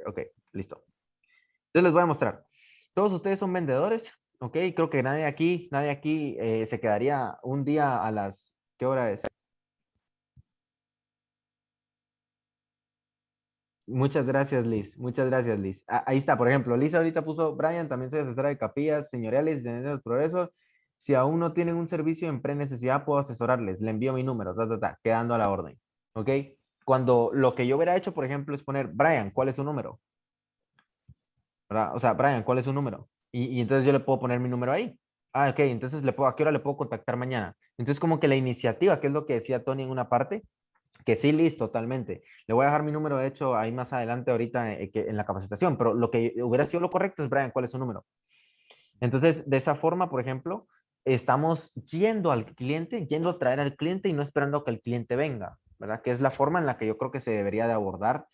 Ok, listo. Entonces les voy a mostrar. Todos ustedes son vendedores, ok. Creo que nadie aquí se quedaría un día a las, ¿qué hora es? Muchas gracias, Liz. Muchas gracias, Liz. Ahí está, por ejemplo, Liz ahorita puso, Brian, también soy asesora de capillas señoriales y del progreso. Si aún no tienen un servicio en pre-necesidad, puedo asesorarles. Le envío mi número, quedando a la orden. ¿Ok? Cuando lo que yo hubiera hecho, por ejemplo, es poner, Brian, ¿cuál es su número? ¿Verdad? O sea, Brian, ¿cuál es su número? Y entonces yo le puedo poner mi número ahí. Ah, ok, entonces ¿a qué hora le puedo contactar mañana? Entonces como que la iniciativa, que es lo que decía Tony en una parte, que sí, Liz, totalmente. Le voy a dejar mi número, de hecho, ahí más adelante ahorita en la capacitación, pero lo que hubiera sido lo correcto es, Brian, ¿cuál es su número? Entonces, de esa forma, por ejemplo, estamos yendo al cliente, yendo a traer al cliente y no esperando que el cliente venga, ¿verdad? Que es la forma en la que yo creo que se debería de abordar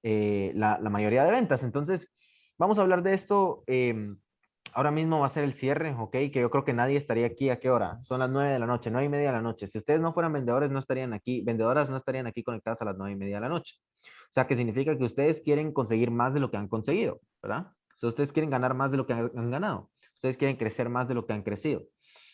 la mayoría de ventas. Entonces, vamos a hablar de esto. Ahora mismo va a ser el cierre, ¿ok? Que yo creo que nadie estaría aquí. ¿A qué hora? Son las 9 de la noche, 9:30 de la noche. Si ustedes no fueran vendedores, no estarían aquí, vendedoras no estarían aquí conectadas a las 9:30 de la noche. O sea, que significa que ustedes quieren conseguir más de lo que han conseguido, ¿verdad? O sea, ustedes quieren ganar más de lo que han ganado. Ustedes quieren crecer más de lo que han crecido.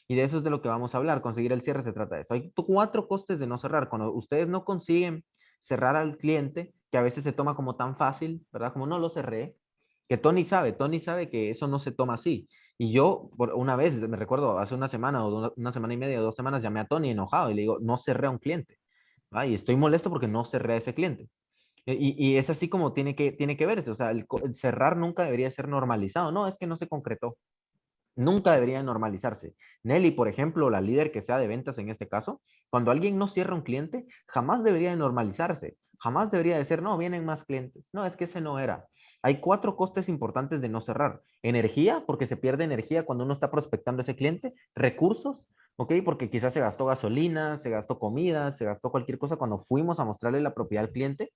Y de eso es de lo que vamos a hablar. Conseguir el cierre se trata de eso. Hay cuatro costes de no cerrar. Cuando ustedes no consiguen cerrar al cliente, que a veces se toma como tan fácil, ¿verdad? Como no lo cerré, que Tony sabe que eso no se toma así. Y yo, por una vez, me recuerdo, hace una semana o una semana y media o 2 semanas, llamé a Tony enojado y le digo, no cerré a un cliente. ¿Va? Y estoy molesto porque no cerré a ese cliente. Y es así como tiene que verse. O sea, el cerrar nunca debería ser normalizado. No, es que no se concretó. Nunca debería normalizarse. Nelly, por ejemplo, la líder que sea de ventas en este caso, cuando alguien no cierra un cliente, jamás debería de normalizarse. Jamás debería de ser, no, vienen más clientes. No, es que ese no era. Hay cuatro costes importantes de no cerrar. Energía, porque se pierde energía cuando uno está prospectando a ese cliente. Recursos, ¿ok? Porque quizás se gastó gasolina, se gastó comida, se gastó cualquier cosa cuando fuimos a mostrarle la propiedad al cliente.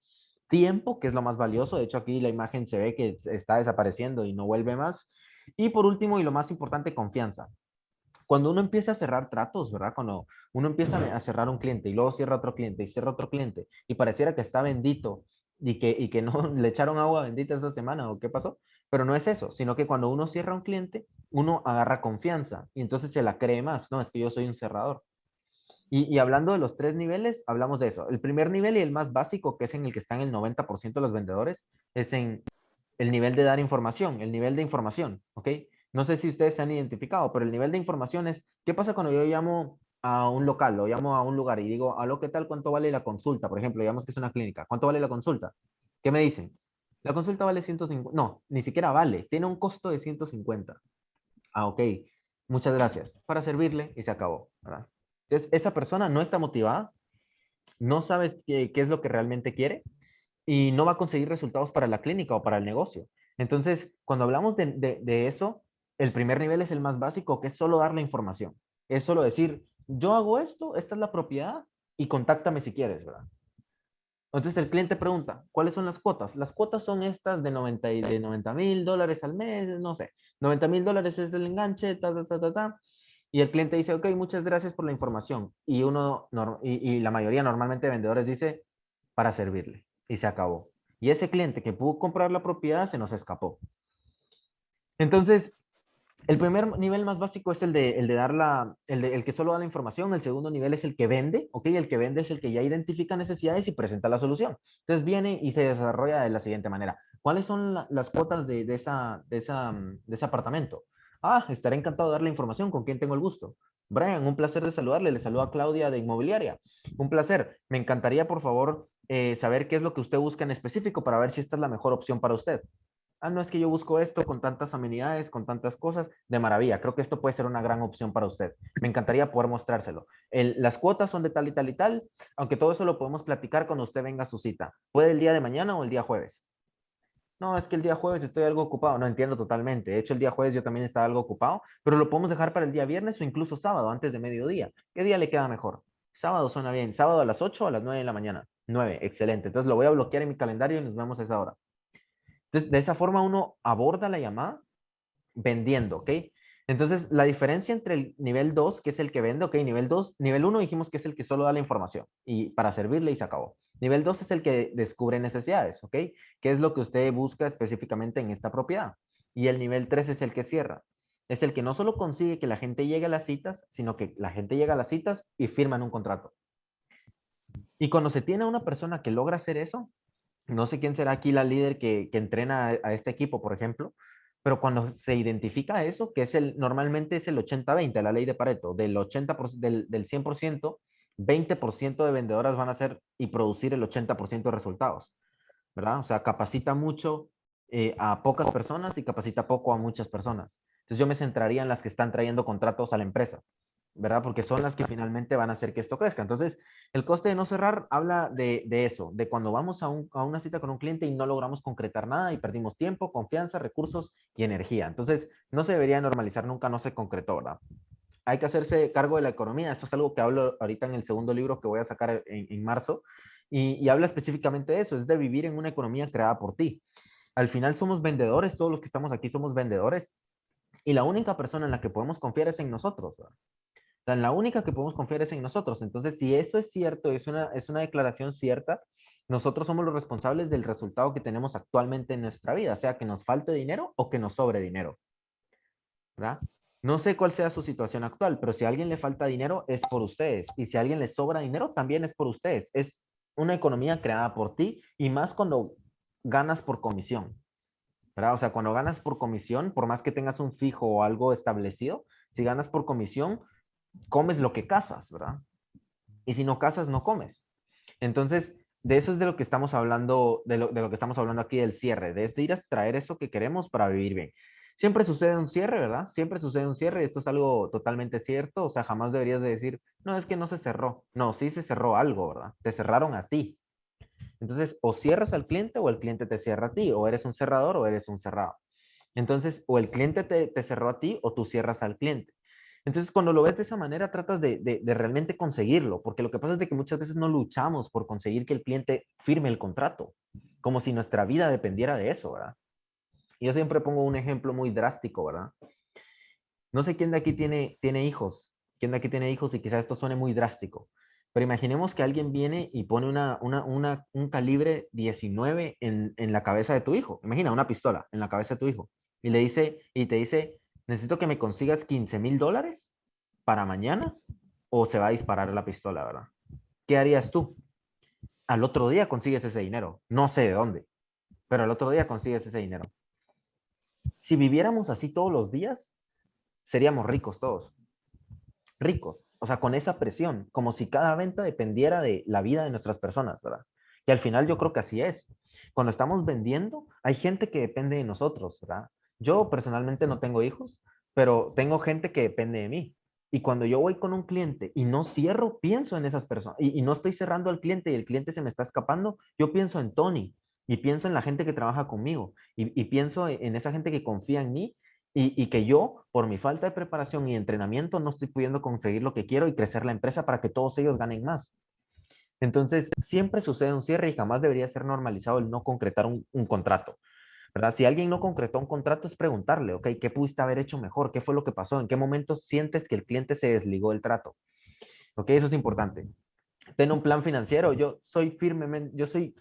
Tiempo, que es lo más valioso. De hecho, aquí la imagen se ve que está desapareciendo y no vuelve más. Y por último, y lo más importante, confianza. Cuando uno empieza a cerrar tratos, ¿verdad? Cuando uno empieza a cerrar un cliente y luego cierra otro cliente y cierra otro cliente y pareciera que está bendito y que no le echaron agua bendita esta semana o qué pasó, pero no es eso, sino que cuando uno cierra un cliente, uno agarra confianza y entonces se la cree más. No, es que yo soy un cerrador. Y hablando de los tres niveles, hablamos de eso. El primer nivel y el más básico, que es en el que están el 90% de los vendedores, es en el nivel de dar información, el nivel de información, ¿ok? No sé si ustedes se han identificado, pero el nivel de información es, ¿qué pasa cuando yo llamo a un local o llamo a un lugar y digo, aló, ¿qué tal? ¿Cuánto vale la consulta? Por ejemplo, digamos que es una clínica. ¿Cuánto vale la consulta? ¿Qué me dicen? La consulta vale 150. No, ni siquiera vale. Tiene un costo de 150. Ah, ok. Muchas gracias. Para servirle y se acabó, ¿verdad? Entonces, esa persona no está motivada, no sabe qué es lo que realmente quiere y no va a conseguir resultados para la clínica o para el negocio. Entonces, cuando hablamos de eso, el primer nivel es el más básico, que es solo dar la información. Es solo decir, yo hago esto, esta es la propiedad y contáctame si quieres, ¿verdad? Entonces el cliente pregunta, ¿cuáles son las cuotas? Las cuotas son estas de 90,000 dólares al mes, no sé, 90,000 dólares es el enganche, ta, ta, ta, ta, ta. Y el cliente dice, ok, muchas gracias por la información. Y la mayoría normalmente de vendedores dice, para servirle. Y se acabó. Y ese cliente que pudo comprar la propiedad se nos escapó. Entonces, el primer nivel más básico es el de dar el que solo da la información. El segundo nivel es el que vende, ¿ok? El que vende es el que ya identifica necesidades y presenta la solución. Entonces viene y se desarrolla de la siguiente manera. ¿Cuáles son las cuotas de ese apartamento? Ah, estaré encantado de darle información. ¿Con quién tengo el gusto? Brian, un placer de saludarle. Le saluda Claudia de Inmobiliaria. Un placer. Me encantaría, por favor, saber qué es lo que usted busca en específico para ver si esta es la mejor opción para usted. Ah, no es que yo busco esto con tantas amenidades, con tantas cosas, de maravilla. Creo que esto puede ser una gran opción para usted. Me encantaría poder mostrárselo. Las cuotas son de tal y tal y tal, aunque todo eso lo podemos platicar cuando usted venga a su cita. Puede el día de mañana o el día jueves. No, es que el día jueves estoy algo ocupado. No entiendo totalmente. De hecho, el día jueves yo también estaba algo ocupado, pero lo podemos dejar para el día viernes o incluso sábado, antes de mediodía. ¿Qué día le queda mejor? Sábado suena bien. Sábado a las 8 o a las 9 de la mañana. 9, excelente. Entonces lo voy a bloquear en mi calendario y nos vemos a esa hora. Entonces, de esa forma uno aborda la llamada vendiendo, ¿ok? Entonces, la diferencia entre el nivel 2 que es el que vende, ¿ok? Nivel 2 nivel uno dijimos que es el que solo da la información y para servirle y se acabó. Nivel 2 es el que descubre necesidades, ¿ok? ¿Qué es lo que usted busca específicamente en esta propiedad? Y el nivel 3 es el que cierra. Es el que no solo consigue que la gente llegue a las citas, sino que la gente llega a las citas y firman un contrato. Y cuando se tiene a una persona que logra hacer eso, no sé quién será aquí la líder que entrena a este equipo, por ejemplo, pero cuando se identifica eso, que es normalmente es el 80-20, la ley de Pareto, del 80%, del 100%, 20% de vendedoras van a hacer y producir el 80% de resultados, ¿verdad? O sea, capacita mucho a pocas personas y capacita poco a muchas personas. Entonces yo me centraría en las que están trayendo contratos a la empresa, ¿verdad? Porque son las que finalmente van a hacer que esto crezca. Entonces, el coste de no cerrar habla de eso, de cuando vamos a una cita con un cliente y no logramos concretar nada y perdimos tiempo, confianza, recursos y energía. Entonces, no se debería normalizar nunca, no se concretó, ¿verdad? Hay que hacerse cargo de la economía. Esto es algo que hablo ahorita en el segundo libro que voy a sacar en marzo y habla específicamente de eso, es de vivir en una economía creada por ti. Al final somos vendedores, todos los que estamos aquí somos vendedores y la única persona en la que podemos confiar es en nosotros, ¿verdad? O sea, la única que podemos confiar es en nosotros. Entonces, si eso es cierto, es una declaración cierta, nosotros somos los responsables del resultado que tenemos actualmente en nuestra vida, sea que nos falte dinero o que nos sobre dinero, ¿verdad? No sé cuál sea su situación actual, pero si a alguien le falta dinero es por ustedes. Y si a alguien le sobra dinero, también es por ustedes. Es una economía creada por ti y más cuando ganas por comisión, ¿verdad? O sea, cuando ganas por comisión, por más que tengas un fijo o algo establecido, si ganas por comisión, comes lo que cazas, ¿verdad? Y si no cazas, no comes. Entonces, de eso es de lo que estamos hablando, de lo que estamos hablando aquí del cierre, de ir a traer eso que queremos para vivir bien. Siempre sucede un cierre, ¿verdad? Siempre sucede un cierre y esto es algo totalmente cierto. O sea, jamás deberías de decir, no, es que no se cerró. No, sí se cerró algo, ¿verdad? Te cerraron a ti. Entonces, o cierras al cliente o el cliente te cierra a ti, o eres un cerrador o eres un cerrado. Entonces, o el cliente te cerró a ti o tú cierras al cliente. Entonces, cuando lo ves de esa manera, tratas de realmente conseguirlo, porque lo que pasa es de que muchas veces no luchamos por conseguir que el cliente firme el contrato, como si nuestra vida dependiera de eso, ¿verdad? Yo siempre pongo un ejemplo muy drástico, ¿verdad? No sé quién de aquí tiene hijos, quién de aquí tiene hijos y quizás esto suene muy drástico, pero imaginemos que alguien viene y pone un calibre 19 en la cabeza de tu hijo. Imagina una pistola en la cabeza de tu hijo y te dice, necesito que me consigas $15,000 para mañana o se va a disparar la pistola, ¿verdad? ¿Qué harías tú? Al otro día consigues ese dinero. No sé de dónde, pero al otro día consigues ese dinero. Si viviéramos así todos los días, seríamos ricos todos. Ricos, o sea, con esa presión, como si cada venta dependiera de la vida de nuestras personas, ¿verdad? Y al final yo creo que así es. Cuando estamos vendiendo, hay gente que depende de nosotros, ¿verdad? Yo personalmente no tengo hijos, pero tengo gente que depende de mí. Y cuando yo voy con un cliente y no cierro, pienso en esas personas. Y no estoy cerrando al cliente y el cliente se me está escapando, yo pienso en Tony y pienso en la gente que trabaja conmigo y pienso en esa gente que confía en mí y que yo, por mi falta de preparación y entrenamiento, no estoy pudiendo conseguir lo que quiero y crecer la empresa para que todos ellos ganen más. Entonces, siempre sucede un cierre y jamás debería ser normalizado el no concretar un contrato, ¿verdad? Si alguien no concretó un contrato, es preguntarle, ok, ¿qué pudiste haber hecho mejor? ¿Qué fue lo que pasó? ¿En qué momento sientes que el cliente se desligó del trato? Ok, eso es importante. Ten un plan financiero. Yo soy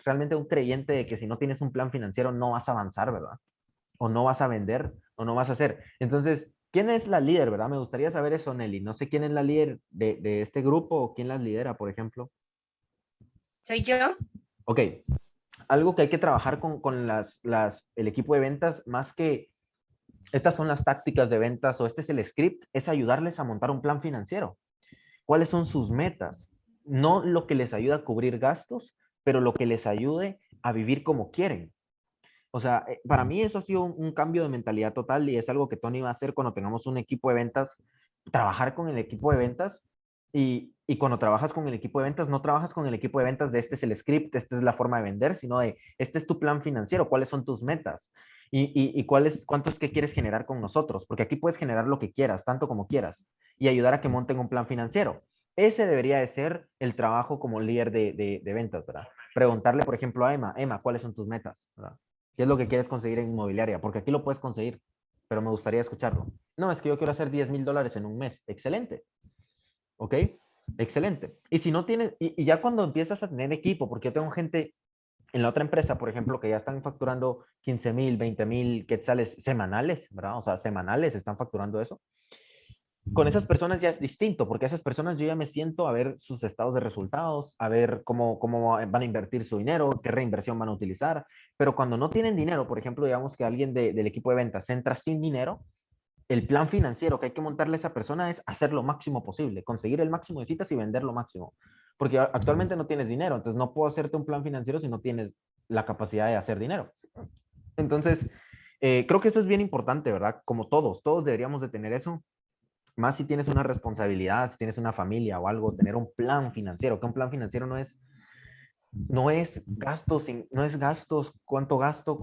realmente un creyente de que si no tienes un plan financiero no vas a avanzar, ¿verdad? O no vas a vender o no vas a hacer. Entonces, ¿quién es la líder, verdad? Me gustaría saber eso, Nelly. No sé quién es la líder de este grupo o quién las lidera, por ejemplo. ¿Soy yo? Ok, algo que hay que trabajar con el equipo de ventas, más que estas son las tácticas de ventas o este es el script, es ayudarles a montar un plan financiero. ¿Cuáles son sus metas? No lo que les ayuda a cubrir gastos, pero lo que les ayude a vivir como quieren. O sea, para mí eso ha sido un cambio de mentalidad total y es algo que Tony va a hacer cuando tengamos un equipo de ventas, trabajar con el equipo de ventas y cuando trabajas con el equipo de ventas, no trabajas con el equipo de ventas de este es el script, esta es la forma de vender, sino de este es tu plan financiero, cuáles son tus metas y cuánto es que quieres generar con nosotros, porque aquí puedes generar lo que quieras, tanto como quieras, y ayudar a que monten un plan financiero. Ese debería de ser el trabajo como líder de ventas, ¿verdad? Preguntarle, por ejemplo, a Emma, ¿cuáles son tus metas? ¿Verdad? ¿Qué es lo que quieres conseguir en inmobiliaria? Porque aquí lo puedes conseguir, pero me gustaría escucharlo. No, es que yo quiero hacer $10,000 en un mes. Excelente. ¿Ok? Excelente. Y si no tienes, y ya cuando empiezas a tener equipo, porque yo tengo gente en la otra empresa, por ejemplo, que ya están facturando 15,000, 20,000 quetzales semanales, ¿verdad? O sea, semanales están facturando eso. Con esas personas ya es distinto, porque esas personas yo ya me siento a ver sus estados de resultados, a ver cómo van a invertir su dinero, qué reinversión van a utilizar. Pero cuando no tienen dinero, por ejemplo, digamos que alguien del equipo de ventas entra sin dinero, el plan financiero que hay que montarle a esa persona es hacer lo máximo posible, conseguir el máximo de citas y vender lo máximo. Porque actualmente no tienes dinero, entonces no puedo hacerte un plan financiero si no tienes la capacidad de hacer dinero. Entonces, creo que eso es bien importante, ¿verdad? Como todos deberíamos de tener eso. Más si tienes una responsabilidad, si tienes una familia o algo, tener un plan financiero, que un plan financiero no es gastos, no es gastos, cuánto gasto,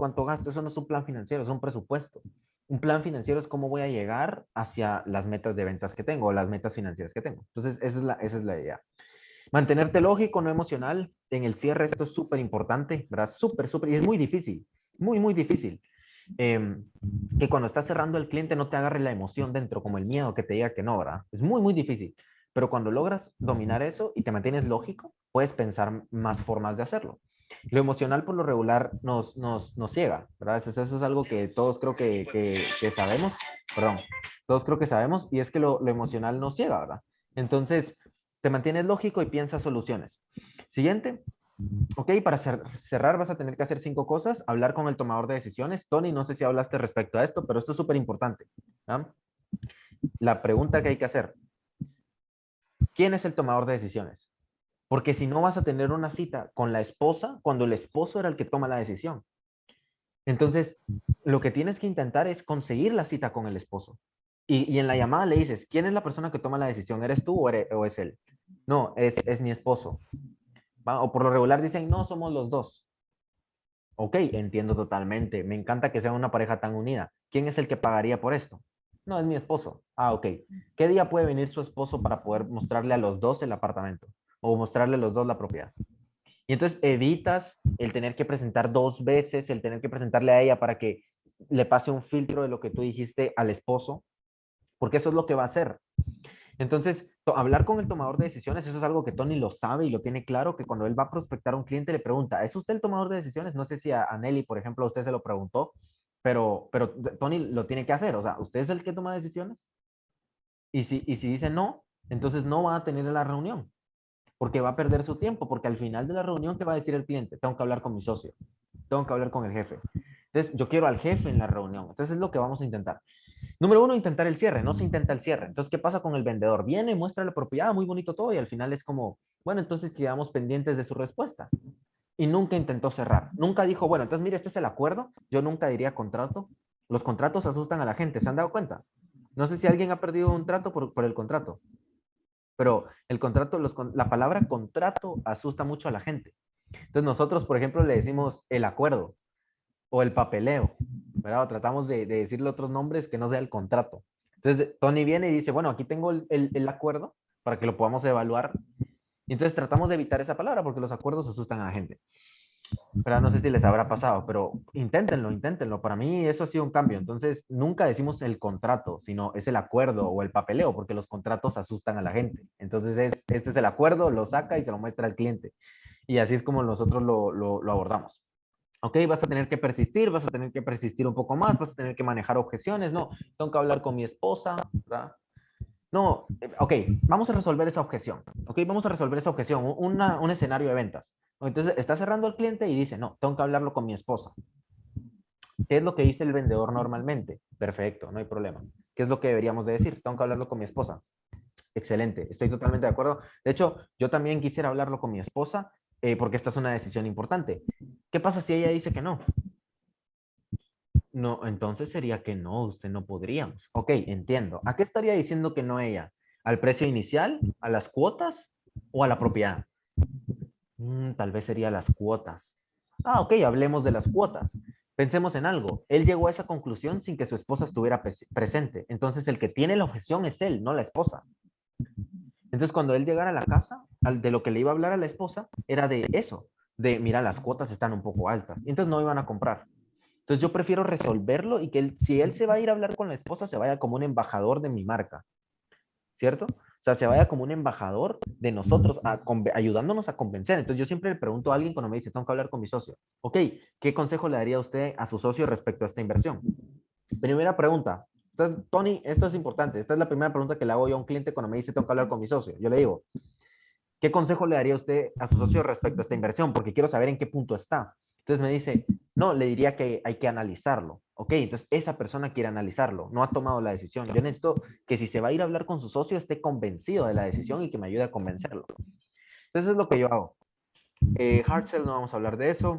eso no es un plan financiero, es un presupuesto. Un plan financiero es cómo voy a llegar hacia las metas de ventas que tengo o las metas financieras que tengo. Entonces, esa es la idea. Mantenerte lógico, no emocional. En el cierre esto es súper importante, ¿verdad? Súper, súper, y es muy difícil, muy, muy difícil. Eh, que cuando estás cerrando el cliente no te agarre la emoción dentro, como el miedo que te diga que no, ¿verdad? Es muy, muy difícil. Pero cuando logras dominar eso y te mantienes lógico, puedes pensar más formas de hacerlo. Lo emocional por lo regular nos ciega, ¿verdad? Eso es algo que todos creo que sabemos, perdón, todos creo que sabemos, y es que lo emocional nos ciega, ¿verdad? Entonces, te mantienes lógico y piensas soluciones. Siguiente. Ok, para cerrar vas a tener que hacer 5 cosas. Hablar con el tomador de decisiones. Tony, no sé si hablaste respecto a esto, pero esto es súper importante. ¿Ah? La pregunta que hay que hacer. ¿Quién es el tomador de decisiones? Porque si no vas a tener una cita con la esposa cuando el esposo era el que toma la decisión. Entonces, lo que tienes que intentar es conseguir la cita con el esposo. Y en la llamada le dices, ¿quién es la persona que toma la decisión? ¿Eres tú o es él? No, es mi esposo. ¿Va? O por lo regular dicen, no, somos los dos. Ok, entiendo totalmente. Me encanta que sea una pareja tan unida. ¿Quién es el que pagaría por esto? No, es mi esposo. Ah, ok. ¿Qué día puede venir su esposo para poder mostrarle a los dos el apartamento? O mostrarle a los dos la propiedad. Y entonces evitas el tener que presentar 2 veces, el tener que presentarle a ella para que le pase un filtro de lo que tú dijiste al esposo, porque eso es lo que va a hacer. Entonces, hablar con el tomador de decisiones, eso es algo que Tony lo sabe y lo tiene claro, que cuando él va a prospectar a un cliente le pregunta, ¿es usted el tomador de decisiones? No sé si a Nelly, por ejemplo, a usted se lo preguntó, pero Tony lo tiene que hacer. O sea, ¿usted es el que toma decisiones? Y si dice no, entonces no va a tener la reunión, porque va a perder su tiempo, porque al final de la reunión, ¿qué va a decir el cliente? Tengo que hablar con mi socio, tengo que hablar con el jefe. Entonces, yo quiero al jefe en la reunión. Entonces, es lo que vamos a intentar. Número 1, intentar el cierre. No se intenta el cierre. Entonces, ¿qué pasa con el vendedor? Viene, muestra la propiedad, muy bonito todo, y al final es como, bueno, entonces quedamos pendientes de su respuesta. Y nunca intentó cerrar. Nunca dijo, bueno, entonces mire, este es el acuerdo. Yo nunca diría contrato. Los contratos asustan a la gente. ¿Se han dado cuenta? No sé si alguien ha perdido un trato por el contrato, pero el contrato, la palabra contrato asusta mucho a la gente. Entonces, nosotros, por ejemplo, le decimos el acuerdo o el papeleo, ¿verdad? O tratamos de decirle otros nombres que no sea el contrato. Entonces, Tony viene y dice, bueno, aquí tengo el acuerdo para que lo podamos evaluar. Y entonces tratamos de evitar esa palabra porque los acuerdos asustan a la gente. Pero no sé si les habrá pasado, pero inténtenlo, inténtenlo. Para mí eso ha sido un cambio. Entonces, nunca decimos el contrato, sino es el acuerdo o el papeleo, porque los contratos asustan a la gente. Entonces, este es el acuerdo, lo saca y se lo muestra al cliente. Y así es como nosotros lo abordamos. Ok, vas a tener que persistir, vas a tener que persistir un poco más, vas a tener que manejar objeciones, no, tengo que hablar con mi esposa, ¿verdad? No, ok, vamos a resolver esa objeción, ok, vamos a resolver esa objeción, un escenario de ventas. Entonces, está cerrando el cliente y dice, no, tengo que hablarlo con mi esposa. ¿Qué es lo que dice el vendedor normalmente? Perfecto, no hay problema. ¿Qué es lo que deberíamos de decir? Tengo que hablarlo con mi esposa. Excelente, estoy totalmente de acuerdo. De hecho, yo también quisiera hablarlo con mi esposa porque esta es una decisión importante. ¿Qué pasa si ella dice que no? No, entonces sería que no, usted no podríamos. Ok, entiendo. ¿A qué estaría diciendo que no ella? ¿Al precio inicial? ¿A las cuotas? ¿O a la propiedad? Tal vez sería las cuotas. Ah, ok, hablemos de las cuotas. Pensemos en algo. Él llegó a esa conclusión sin que su esposa estuviera presente. Entonces el que tiene la objeción es él, no la esposa. Entonces cuando él llegara a la casa, de lo que le iba a hablar a la esposa era de eso, de mira, las cuotas están un poco altas. Y entonces no iban a comprar. Entonces yo prefiero resolverlo y que si él se va a ir a hablar con la esposa, se vaya como un embajador de mi marca, ¿cierto? sea, se vaya como un embajador de nosotros, ayudándonos a convencer. Entonces yo siempre le pregunto a alguien cuando me dice, tengo que hablar con mi socio. Ok, ¿qué consejo le daría usted a su socio respecto a esta inversión? Primera pregunta. Tony, esto es importante. Esta es la primera pregunta que le hago yo a un cliente cuando me dice, tengo que hablar con mi socio. Yo le digo, ¿qué consejo le daría usted a su socio respecto a esta inversión? Porque quiero saber en qué punto está. Entonces me dice, no, le diría que hay que analizarlo. Ok, entonces esa persona quiere analizarlo, no ha tomado la decisión. Yo necesito que si se va a ir a hablar con su socio esté convencido de la decisión y que me ayude a convencerlo. Entonces es lo que yo hago. Hard sell, no vamos a hablar de eso.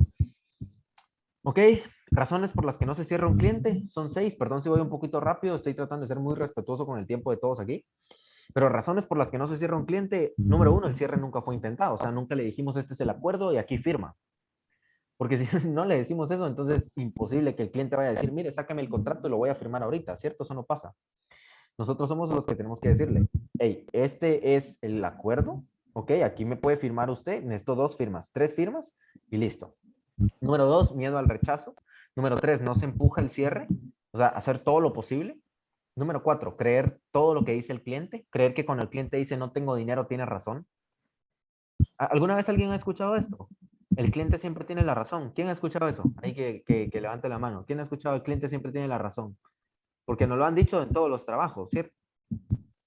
Ok, razones por las que no se cierra un cliente, son 6, perdón si voy un poquito rápido, estoy tratando de ser muy respetuoso con el tiempo de todos aquí, pero razones por las que no se cierra un cliente, número 1, el cierre nunca fue intentado, o sea, nunca le dijimos este es el acuerdo y aquí firma, porque si no le decimos eso, entonces imposible que el cliente vaya a decir, mire, sácame el contrato y lo voy a firmar ahorita, ¿cierto? Eso no pasa. Nosotros somos los que tenemos que decirle, hey, este es el acuerdo, ok, aquí me puede firmar usted, necesito 2 firmas, 3 firmas y listo. Número 2, miedo al rechazo. Número 3, no se empuja el cierre, o sea, hacer todo lo posible. Número 4, creer todo lo que dice el cliente, creer que cuando el cliente dice no tengo dinero, tiene razón. ¿Alguna vez alguien ha escuchado esto? El cliente siempre tiene la razón. ¿Quién ha escuchado eso? Ahí que levante la mano. ¿Quién ha escuchado el cliente siempre tiene la razón? Porque nos lo han dicho en todos los trabajos, ¿cierto?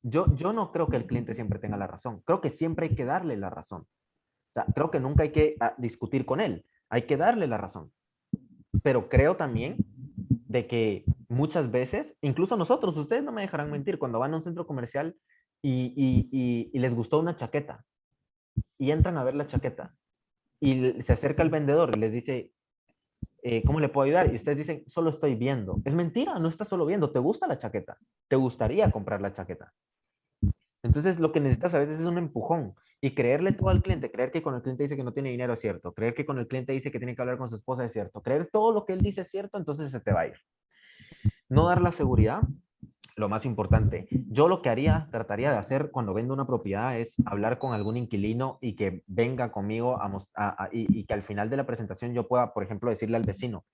Yo no creo que el cliente siempre tenga la razón. Creo que siempre hay que darle la razón. O sea, creo que nunca hay que discutir con él. Hay que darle la razón. Pero creo también de que muchas veces, incluso nosotros, ustedes no me dejarán mentir, cuando van a un centro comercial y les gustó una chaqueta y entran a ver la chaqueta y se acerca el vendedor y les dice, ¿cómo le puedo ayudar? Y ustedes dicen, solo estoy viendo. Es mentira, no estás solo viendo, te gusta la chaqueta, te gustaría comprar la chaqueta. Entonces, lo que necesitas a veces es un empujón y creerle todo al cliente, creer que cuando el cliente dice que no tiene dinero es cierto, creer que cuando el cliente dice que tiene que hablar con su esposa es cierto, creer todo lo que él dice es cierto, entonces se te va a ir. No dar la seguridad, lo más importante. Yo lo que haría, trataría de hacer cuando vendo una propiedad es hablar con algún inquilino y que venga conmigo y que al final de la presentación yo pueda, por ejemplo, decirle al vecino,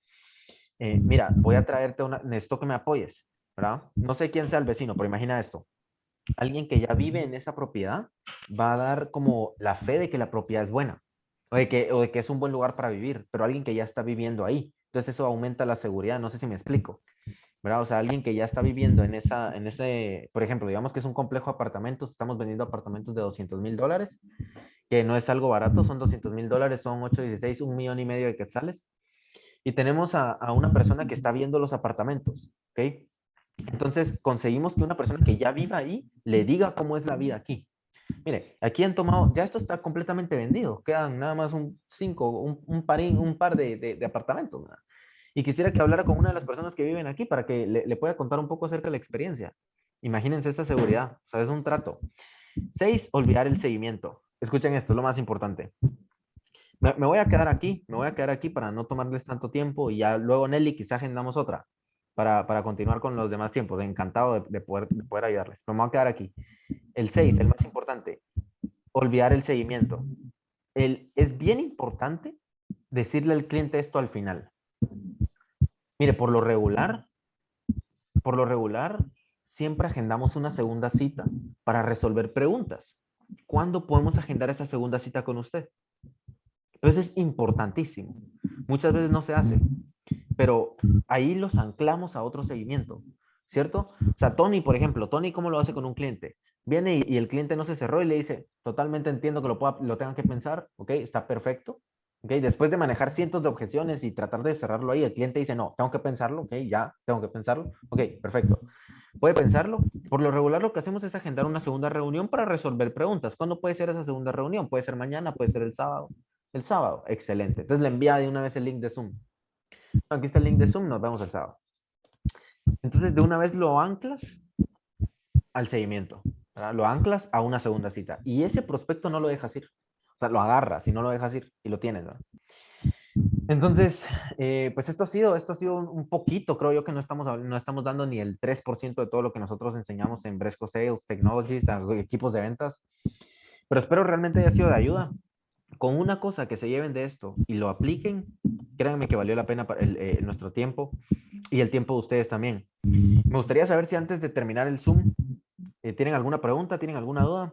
mira, voy a traerte necesito que me apoyes, ¿verdad? No sé quién sea el vecino, pero imagina esto. Alguien que ya vive en esa propiedad va a dar como la fe de que la propiedad es buena o de que es un buen lugar para vivir, pero alguien que ya está viviendo ahí. Entonces eso aumenta la seguridad, no sé si me explico. ¿Verdad? O sea, alguien que ya está viviendo en ese, por ejemplo, digamos que es un complejo de apartamentos, estamos vendiendo apartamentos de $200,000, que no es algo barato, son $200,000, son 8, 16, 1,5 millones de quetzales. Y tenemos a una persona que está viendo los apartamentos, ¿ok? Entonces, conseguimos que una persona que ya viva ahí le diga cómo es la vida aquí. Mire, aquí han tomado, ya esto está completamente vendido, quedan nada más un par de apartamentos, ¿verdad? Y quisiera que hablara con una de las personas que viven aquí para que le pueda contar un poco acerca de la experiencia. Imagínense esa seguridad, o sea, es un trato. 6, olvidar el seguimiento. Escuchen esto, es lo más importante. Me voy a quedar aquí, me voy a quedar aquí para no tomarles tanto tiempo y ya luego Nelly quizá agendamos otra para continuar con los demás tiempos. Encantado de poder ayudarles. Pero me voy a quedar aquí. El 6, el más importante, olvidar el seguimiento. Es bien importante decirle al cliente esto al final. Mire, por lo regular, siempre agendamos una segunda cita para resolver preguntas. ¿Cuándo podemos agendar esa segunda cita con usted? Eso es importantísimo. Muchas veces no se hace, pero ahí los anclamos a otro seguimiento, ¿cierto? O sea, Tony, por ejemplo, Tony, ¿cómo lo hace con un cliente? Viene y el cliente no se cerró y le dice, totalmente entiendo que lo tengan que pensar, ¿ok? Está perfecto. ¿Ok? Después de manejar cientos de objeciones y tratar de cerrarlo ahí, el cliente dice, no, tengo que pensarlo, ¿ok? Ya, tengo que pensarlo. Ok, perfecto. ¿Puede pensarlo? Por lo regular lo que hacemos es agendar una segunda reunión para resolver preguntas. ¿Cuándo puede ser esa segunda reunión? Puede ser mañana, puede ser el sábado. El sábado, excelente. Entonces le envía de una vez el link de Zoom. Aquí está el link de Zoom, nos vemos el sábado. Entonces de una vez lo anclas al seguimiento, ¿verdad? Lo anclas a una segunda cita. Y ese prospecto no lo dejas ir. O sea, lo agarras y no lo dejas ir y lo tienes, ¿verdad? Entonces, pues esto ha sido un poquito, creo yo que no estamos dando ni el 3% de todo lo que nosotros enseñamos en Bresco Sales Technologies, a equipos de ventas, pero espero realmente haya sido de ayuda. Con una cosa que se lleven de esto y lo apliquen, créanme que valió la pena nuestro tiempo y el tiempo de ustedes también. Me gustaría saber si antes de terminar el Zoom ¿Tienen alguna pregunta? ¿Tienen alguna duda?